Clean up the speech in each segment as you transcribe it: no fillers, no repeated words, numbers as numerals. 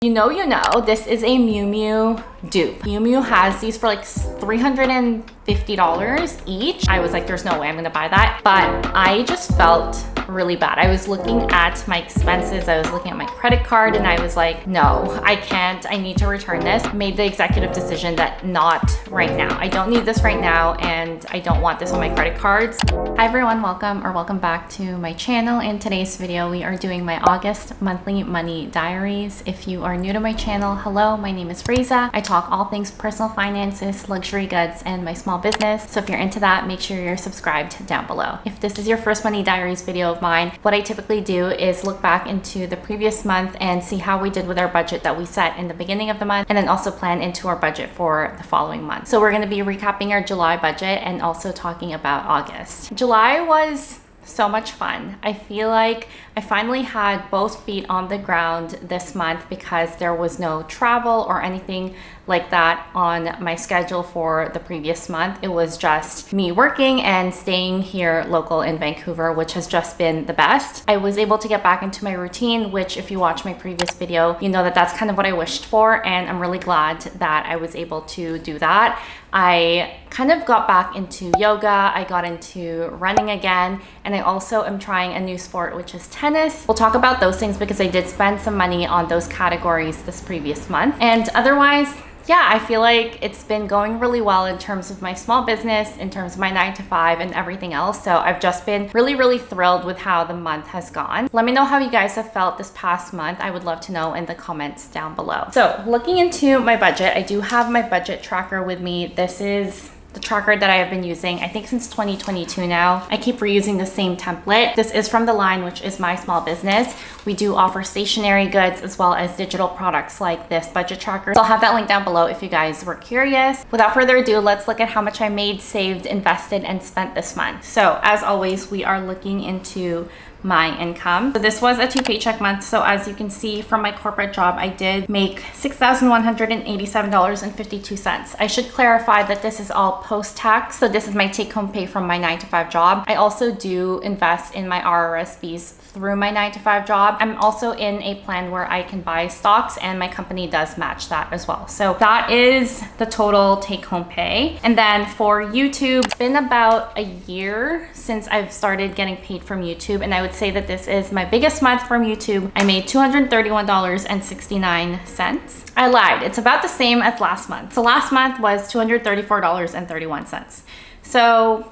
This is a Miu Miu dupe. Miu Miu has these for like $350 each. I was like, there's no way I'm gonna buy that. But I just felt really bad. I was looking at my expenses. I was looking at my credit card and I was like, no, I can't. I need to return this. Made the executive decision that not right now. I don't need this right now and I don't want this on my credit cards. Hi everyone, welcome back to my channel. In today's video, we are doing my August monthly money diaries. If you are new to my channel, hello, my name is Raisa. I talk all things personal finances, luxury goods, and my small business. So if you're into that, make sure you're subscribed down below. If this is your first money diaries video of mine, what I typically do is look back into the previous month and see how we did with our budget that we set in the beginning of the month, and then also plan into our budget for the following month. So we're going to be recapping our July budget and also talking about August. July was so much fun. I feel like I finally had both feet on the ground this month because there was no travel or anything like that on my schedule for the previous month. It was just me working and staying here local in Vancouver, which has just been the best. I was able to get back into my routine, which if you watch my previous video, you know that that's kind of what I wished for, and I'm really glad that I was able to do that. I kind of got back into yoga, I got into running again, and I also am trying a new sport, which is tennis. We'll talk about those things because I did spend some money on those categories this previous month. And otherwise, yeah, I feel like it's been going really well in terms of my small business, in terms of my 9-to-5 and everything else. So I've just been really thrilled with how the month has gone. Let me know how you guys have felt this past month. I would love to know in the comments down below. So looking into my budget, I do have my budget tracker with me. This is the tracker that I have been using, I think since 2022 now. I keep reusing the same template. This is from The Line, which is my small business. We do offer stationery goods as well as digital products like this budget tracker. So I'll have that link down below if you guys were curious. Without further ado, let's look at how much I made, saved, invested, and spent this month. So as always, we are looking into my income. So this was a 2-paycheck month. So as you can see from my corporate job, I did make $6,187.52. I should clarify that this is all post-tax. So this is my take-home pay from my 9-to-5 job. I also do invest in my RRSPs through my 9-to-5 job. I'm also in a plan where I can buy stocks and my company does match that as well. So that is the total take-home pay. And then for YouTube, it's been about a year since I've started getting paid from YouTube, and I would say that this is my biggest month from YouTube. I made $231.69. I lied, it's about the same as last month. So last month was $234.31. So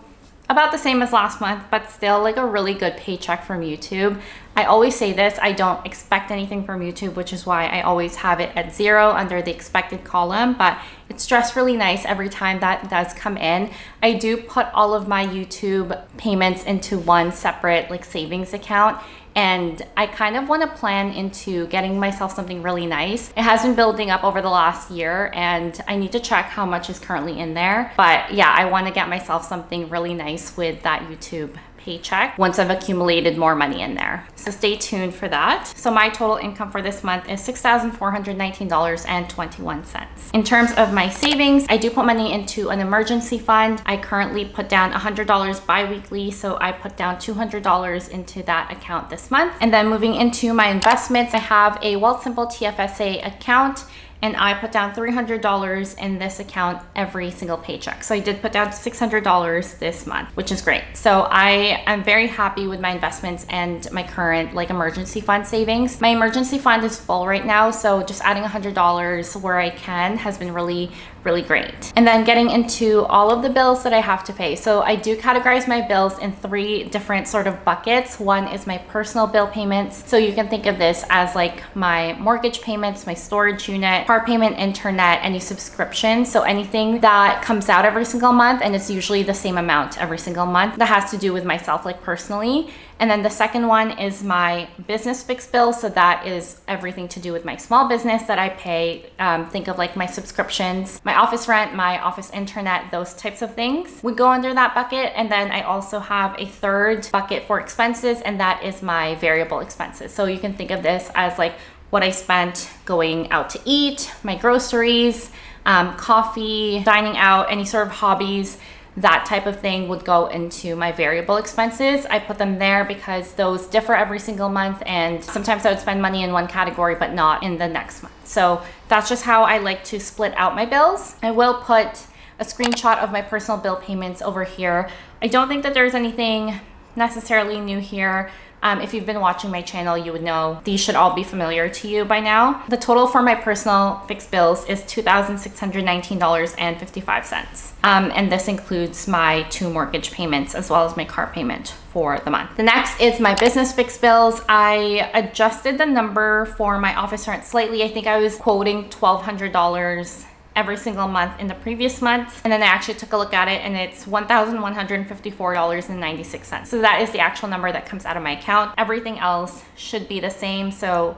about the same as last month, but still like a really good paycheck from YouTube. I always say this, I don't expect anything from YouTube, which is why I always have it at 0 under the expected column, but it's just really nice every time that does come in. I do put all of my YouTube payments into one separate like savings account, and I kind of want to plan into getting myself something really nice. It has been building up over the last year and I need to check how much is currently in there. But yeah, I want to get myself something really nice with that YouTube paycheck once I've accumulated more money in there. So stay tuned for that. So my total income for this month is $6,419.21. In terms of my savings, I do put money into an emergency fund. I currently put down $100 bi-weekly, so I put down $200 into that account this month. And then moving into my investments, I have a Wealthsimple TFSA account, and I put down $300 in this account every single paycheck. So I did put down $600 this month, which is great. So I am very happy with my investments and my current like emergency fund savings. My emergency fund is full right now, so just adding $100 where I can has been really great. And then getting into all of the bills that I have to pay. So I do categorize my bills in 3 different sort of buckets. One is my personal bill payments. So you can think of this as like my mortgage payments, my storage unit, car payment, internet, any subscription. So anything that comes out every single month, and it's usually the same amount every single month, that has to do with myself like personally. And then the second one is my business fixed bill. So that is everything to do with my small business that I pay. Think of like my subscriptions, my office rent, my office internet, those types of things would go under that bucket. And then I also have a third bucket for expenses, and that is my variable expenses. So you can think of this as like what I spent going out to eat, my groceries, coffee, dining out, any sort of hobbies that type of thing would go into my variable expenses. I put them there because those differ every single month, and sometimes I would spend money in one category but not in the next month. So that's just how I like to split out my bills. I will put a screenshot of my personal bill payments over here. I don't think that there's anything necessarily new here. If you've been watching my channel, you would know these should all be familiar to you by now. The total for my personal fixed bills is $2,619.55. And this includes my 2 mortgage payments as well as my car payment for the month. The next is my business fixed bills. I adjusted the number for my office rent slightly. I think I was quoting $1,200 every single month in the previous months, and then I actually took a look at it and it's $1,154.96. So that is the actual number that comes out of my account. Everything else should be the same. So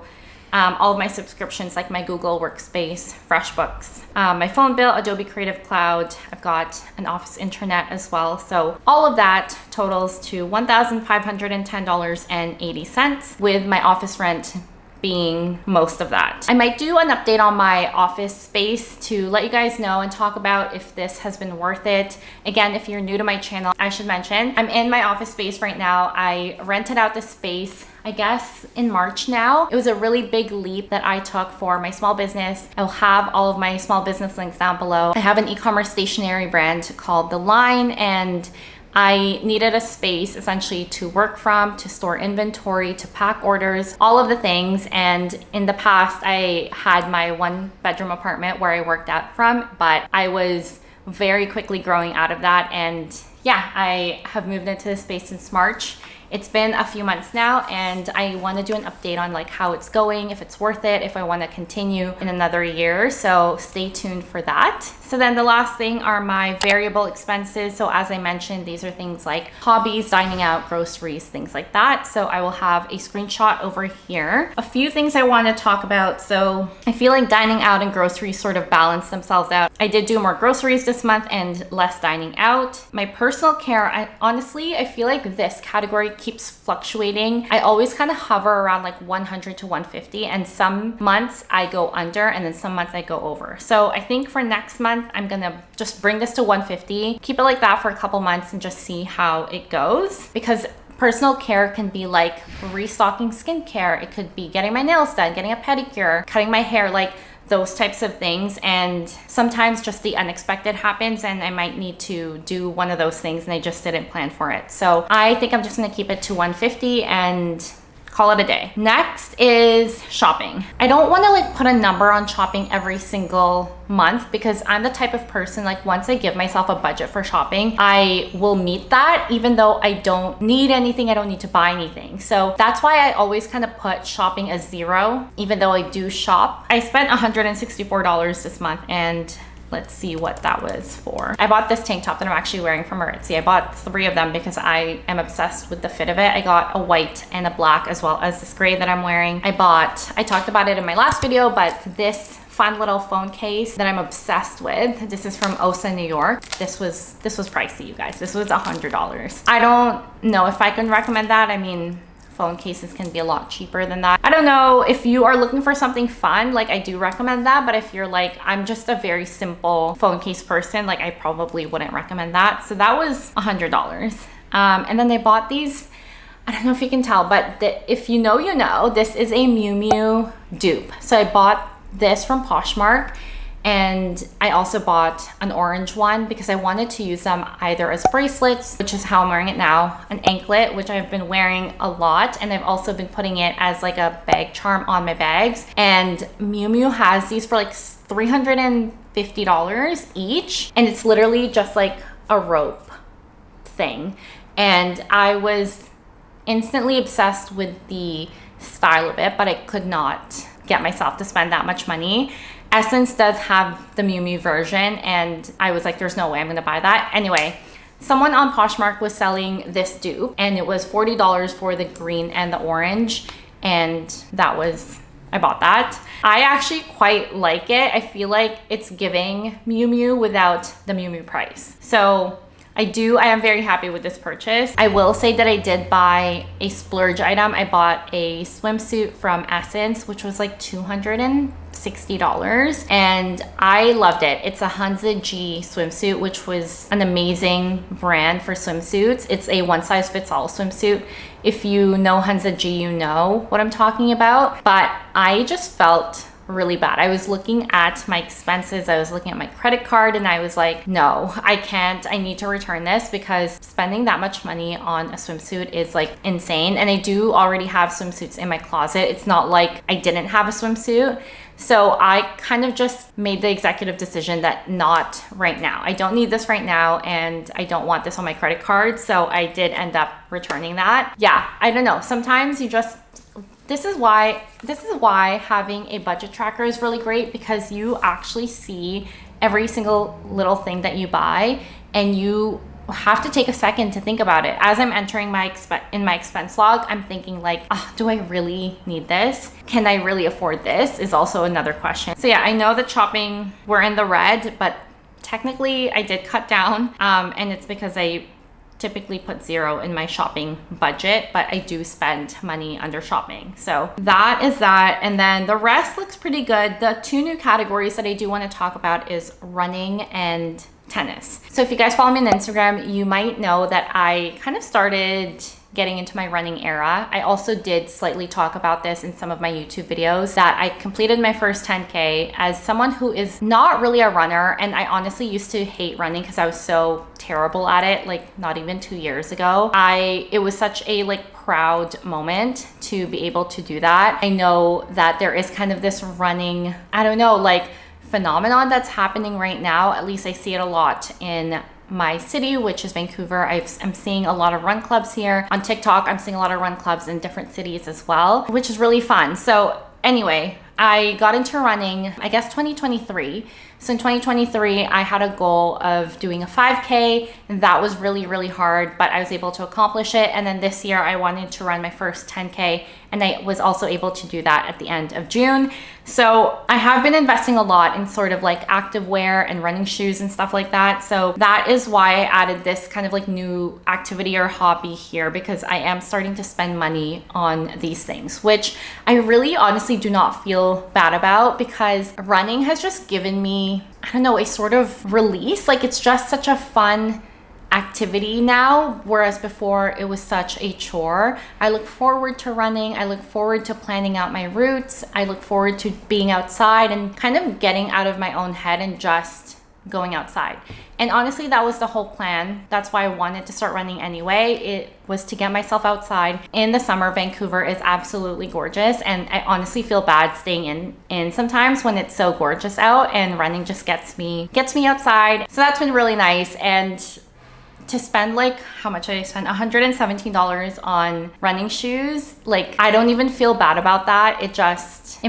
all of my subscriptions like my Google Workspace, FreshBooks, my phone bill, Adobe Creative Cloud, I've got an office intranet as well. So all of that totals to $1,510.80 with my office rent being most of that. I might do an update on my office space to let you guys know and talk about if this has been worth it. Again, if you're new to my channel, I should mention I'm in my office space right now. I rented out the space, I guess, in March now. It was a really big leap that I took for my small business. I'll have all of my small business links down below. I have an e-commerce stationery brand called The Line, and I needed a space essentially to work from, to store inventory, to pack orders, all of the things. And in the past, I had my 1-bedroom apartment where I worked out from, but I was very quickly growing out of that. And yeah, I have moved into this space since March. It's been a few months now, and I want to do an update on like how it's going, if it's worth it, if I want to continue in another year. So stay tuned for that. So then the last thing are my variable expenses. So as I mentioned, these are things like hobbies, dining out, groceries, things like that. So I will have a screenshot over here. A few things I want to talk about. So I feel like dining out and groceries sort of balance themselves out. I did do more groceries this month and less dining out. My personal care, I feel like this category keeps fluctuating. I always kind of hover around like 100 to 150, and some months I go under and then some months I go over. So I think for next month, I'm gonna just bring this to 150, keep it like that for a couple months and just see how it goes, because personal care can be like restocking skincare. It could be getting my nails done, getting a pedicure, cutting my hair, like those types of things. And sometimes just the unexpected happens and I might need to do one of those things and I just didn't plan for it. So I think I'm just gonna keep it to 150 and call it a day. Next is shopping. I don't want to like put a number on shopping every single month, because I'm the type of person, like once I give myself a budget for shopping, I will meet that even though I don't need anything, I don't need to buy anything. So that's why I always kind of put shopping as 0, even though I do shop. I spent $164 this month, and let's see what that was for. I bought this tank top that I'm actually wearing from Maritzi. I bought 3 of them because I am obsessed with the fit of it. I got a white and a black as well as this gray that I'm wearing. I talked about it in my last video, but this fun little phone case that I'm obsessed with. This is from Osa, New York. This was pricey, you guys. This was $100. I don't know if I can recommend that. I mean, phone cases can be a lot cheaper than that. I don't know if you are looking for something fun, like I do recommend that, but if you're like, I'm just a very simple phone case person, like I probably wouldn't recommend that. So that was $100. And then they bought these, I don't know if you can tell, but if you know, you know, this is a Miu Miu dupe. So I bought this from Poshmark, and I also bought an orange one because I wanted to use them either as bracelets, which is how I'm wearing it now, an anklet, which I've been wearing a lot, and I've also been putting it as like a bag charm on my bags. And Miu Miu has these for like $350 each, and it's literally just like a rope thing. And I was instantly obsessed with the style of it, but I could not get myself to spend that much money. Essence does have the Miu Miu version, and I was like, there's no way I'm gonna buy that. Anyway, someone on Poshmark was selling this dupe, and it was $40 for the green and the orange, and I bought that. I actually quite like it. I feel like it's giving Miu Miu without the Miu Miu price. So I am very happy with this purchase. I will say that I did buy a splurge item. I bought a swimsuit from Essence, which was like $260, and I loved it. It's a Hansa G swimsuit, which was an amazing brand for swimsuits. It's a one size fits all swimsuit. If you know Hansa G, you know what I'm talking about, but I just felt really bad. I was looking at my expenses, I was looking at my credit card, and I was like, no, I can't. I need to return this because spending that much money on a swimsuit is like insane. And I do already have swimsuits in my closet. It's not like I didn't have a swimsuit. So I kind of just made the executive decision that not right now. I don't need this right now, and I don't want this on my credit card. So I did end up returning that. Yeah, I don't know. Sometimes you just, this is why having a budget tracker is really great, because you actually see every single little thing that you buy, and you have to take a second to think about it. As I'm entering my expense log, I'm thinking like, do I really need this? Can I really afford this? Is also another question. So yeah, I know that shopping, we're in the red, but technically I did cut down, and it's because I typically put zero in my shopping budget, but I do spend money under shopping. So that is that. And then the rest looks pretty good. The two new categories that I do want to talk about is running and tennis. So if you guys follow me on Instagram, you might know that I kind of started getting into my running era. I also did slightly talk about this in some of my YouTube videos, that I completed my first 10K. As someone who is not really a runner, and I honestly used to hate running because I was so terrible at it, like not even 2 years ago. It was such a like proud moment to be able to do that. I know that there is kind of this running, I don't know, like phenomenon that's happening right now. At least I see it a lot in my city, which is Vancouver. I'm seeing a lot of run clubs here. On TikTok, I'm seeing a lot of run clubs in different cities as well, which is really fun. So anyway, I got into running, I guess 2023. So in 2023, I had a goal of doing a 5K, and that was really, really hard, but I was able to accomplish it. And then this year I wanted to run my first 10K, and I was also able to do that at the end of June. So I have been investing a lot in sort of like active wear and running shoes and stuff like that. So that is why I added this kind of like new activity or hobby here, because I am starting to spend money on these things, which I really honestly do not feel bad about, because running has just given me, I don't know, a sort of release. Like it's just such a fun activity now, whereas before it was such a chore. I look forward to running. I look forward to planning out my routes. I look forward to being outside and kind of getting out of my own head and just going outside. And honestly, that was the whole plan. That's why I wanted to start running anyway. It was to get myself outside. In the summer, Vancouver is absolutely gorgeous, and I honestly feel bad staying in sometimes when it's so gorgeous out, and running just gets me outside. So that's been really nice. And to spend like, how much I spent? $117 on running shoes. Like, I don't even feel bad about that. It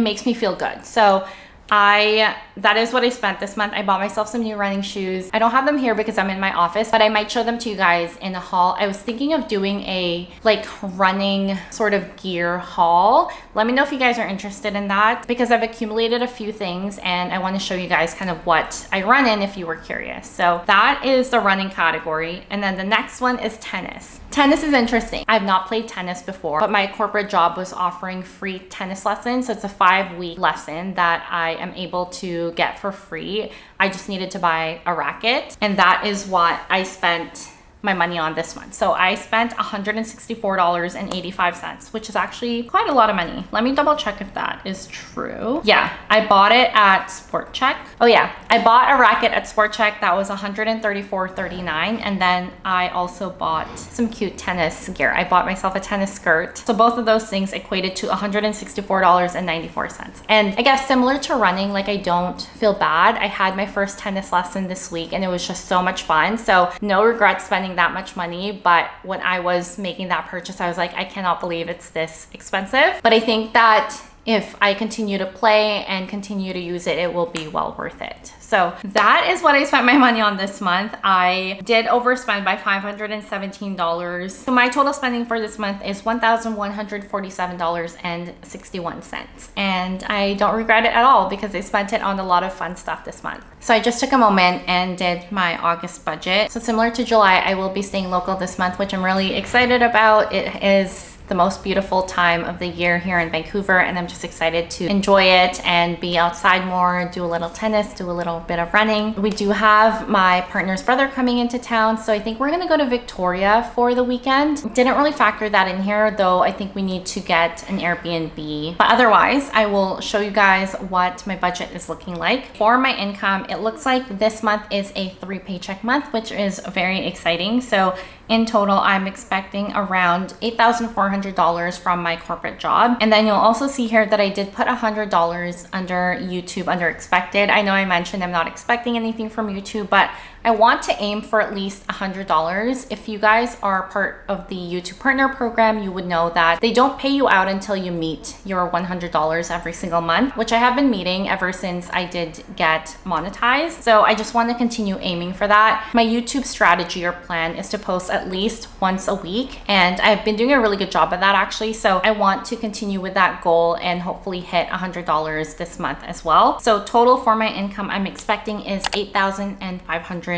makes me feel good. So that is what I spent this month. I bought myself some new running shoes. I don't have them here because I'm in my office, but I might show them to you guys in a haul. I was thinking of doing a like running sort of gear haul. Let me know if you guys are interested in that, because I've accumulated a few things and I want to show you guys kind of what I run in if you were curious. So that is the running category. And then the next one is tennis. Tennis is interesting. I've not played tennis before, but my corporate job was offering free tennis lessons. So it's a 5-week lesson that I am able to get for free. I just needed to buy a racket, and that is what I spent my money on this month. So I spent $164.85, which is actually quite a lot of money. Let me double check if that is true. Yeah, I bought it at Sport Check. Oh yeah, I bought a racket at Sport Check that was $134.39, and then I also bought some cute tennis gear. I bought myself a tennis skirt. So both of those things equated to $164.94. And I guess similar to running, like I don't feel bad. I had my first tennis lesson this week and it was just so much fun. So no regrets spending that much money. But when I was making that purchase, I was like, I cannot believe it's this expensive. But I think that if I continue to play and continue to use it, it will be well worth it. So that is what I spent my money on this month. I did overspend by $517. So my total spending for this month is $1,147.61. And I don't regret it at all because I spent it on a lot of fun stuff this month. So I just took a moment and did my August budget. So similar to July, I will be staying local this month, which I'm really excited about. It is the most beautiful time of the year here in Vancouver, and I'm just excited to enjoy it and be outside more, do a little tennis, do a little bit of running. We do have my partner's brother coming into town, so I think we're gonna go to Victoria for the weekend. Didn't really factor that in here, though I think we need to get an Airbnb. But otherwise, I will show you guys what my budget is looking like. For my income, it looks like this month is a 3 paycheck month, which is very exciting. So in total, I'm expecting around $8,400 from my corporate job. And then you'll also see here that I did put $100 under YouTube under expected. I know I mentioned I'm not expecting anything from YouTube, but I want to aim for at least $100. If you guys are part of the YouTube Partner Program, you would know that they don't pay you out until you meet your $100 every single month, which I have been meeting ever since I did get monetized. So I just want to continue aiming for that. My YouTube strategy or plan is to post at least once a week, and I've been doing a really good job of that actually. So I want to continue with that goal and hopefully hit $100 this month as well. So total for my income I'm expecting is $8,500.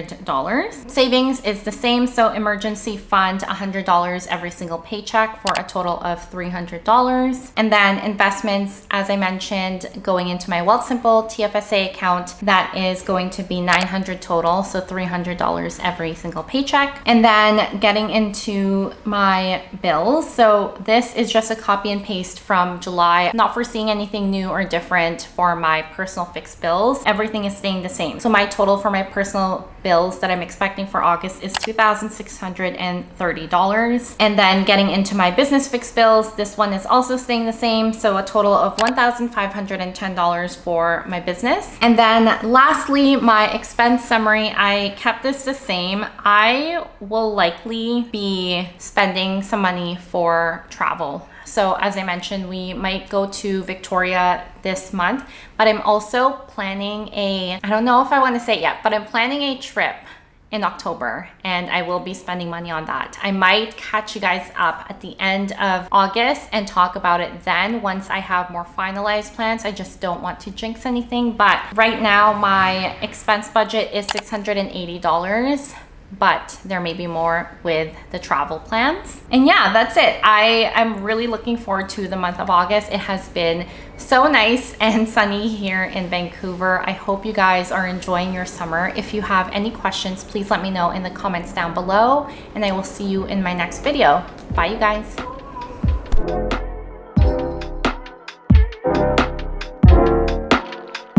Savings is the same, so emergency fund $100 every single paycheck for a total of $300. And then investments, as I mentioned, going into my Wealthsimple TFSA account, that is going to be $900 total, so $300 every single paycheck. And then getting into my bills, so this is just a copy and paste from July. I'm not foreseeing anything new or different for my personal fixed bills. Everything is staying the same. So my total for my personal bills that I'm expecting for August is $2,630. And then getting into my business fixed bills, this one is also staying the same. So a total of $1,510 for my business. And then lastly, my expense summary, I kept this the same. I will likely be spending some money for travel. So as I mentioned, we might go to Victoria this month, but I'm also planning I don't know if I want to say it yet, but I'm planning a trip in October, and I will be spending money on that. I might catch you guys up at the end of August and talk about it then once I have more finalized plans. I just don't want to jinx anything, but right now my expense budget is $680. But there may be more with the travel plans. And yeah, that's it. I'm really looking forward to the month of August. It has been so nice and sunny here in Vancouver. I hope you guys are enjoying your summer. If you have any questions, please let me know in the comments down below, and I will see you in my next video. Bye, you guys.